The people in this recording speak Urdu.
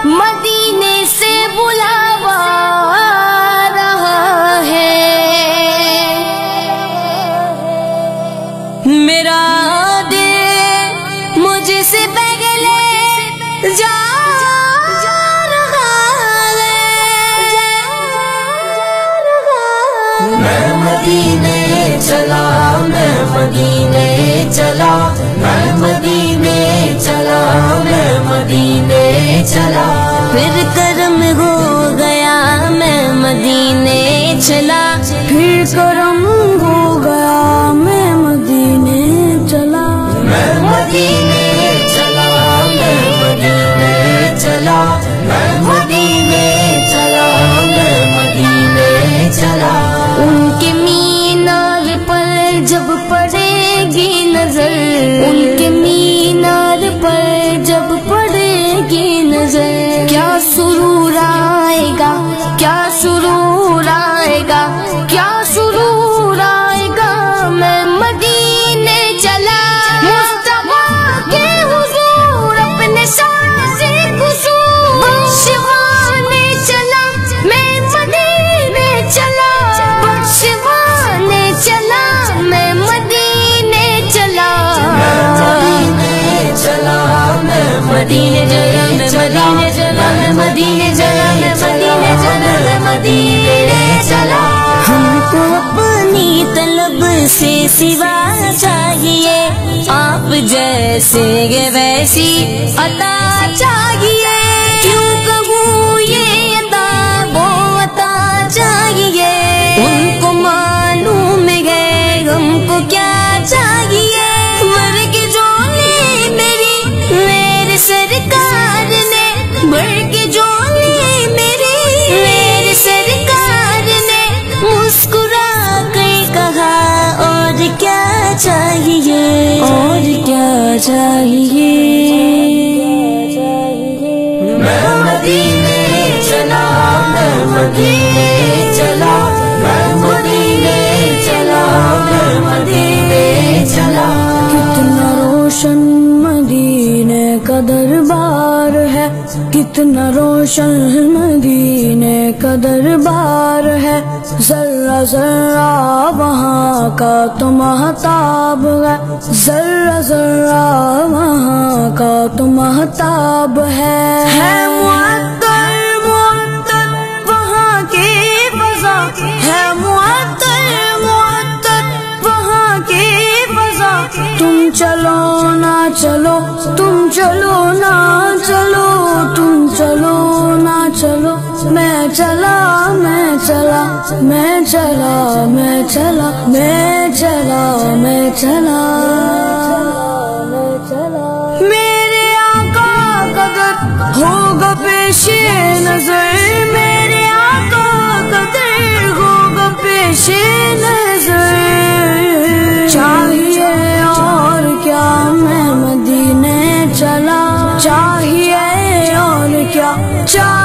مدینے سے بلاوا رہا ہے، میرا دل مجھ سے پہلے جا رہا ہے۔ میں مدینے چلا، میں مدینے چلا، میں مدینے چلا، میں مدینے چلا، پھر کرم ہو گیا میں مدینے چلا، پھر کرم ہو گیا میں مدینے چلا، میں مدینے چلا، میں مدینے چلا، میں مدینے چلا، میں مدینے چلا۔ ان کے مینار پر جب پڑے گی نظر، ان کے مینار پر جب پڑے گی نظر، کیا سرور آئے گا، کیا سرور آئے گا، کیا سرور آئے گا۔ میں مدینے چلا، مصطفیٰ کے حضور اپنے ساتھ سے قصور بخشوانے چلا، میں مدینے چلا، بخشوانے چلا، میں مدینے چلا، مدینے چلا، میں مدینے چلا، میں مدینے چلا، میں مدینے چلا، میں مدینے چلا، میں مدینے چلا۔ ہم کو اپنی طلب سے سوا چاہیے، آپ جیسے یہ ویسی عطا چاہیے، کیوں کہوں یہ عطا وہ عطا چاہیے، ان کو معلوم ہے ہم کو کیا چاہیے، مر کے جولی میرے سرکار نے، بڑھ کے جولی میرے سرکار نے، مسکرا کر کہا اور کیا چاہیے، اور کیا چاہیے۔ میں مدینے چلا، میں مدینے چلا، میں مدینے چلا، میں مدینے چلا۔ کتنا روشن مدینے کا دربار ہے، کتنا روشن مدینے کا دربار ہے، ذرہ ذرہ وہاں کا تو مہتاب ہے، ذرہ ذرہ وہاں کا تو مہتاب ہے معطر معطر وہاں کی فضا، ہے معطر معطر وہاں کی فضا، تم چلو نہ چلو، تم چلو نہ چلو، تم چلو نہ چلو، میں چلا، میں چلا، میں چلا، میں چلا، میں چلا، میں چلا، میں چلا۔ میرے آقا کا در ہوگا پیش نظر، میرے آقا کا در ہوگا پیش نظر، چاہیے اور کیا میں مدینے چلا، چاہیے اور کیا چاہیے۔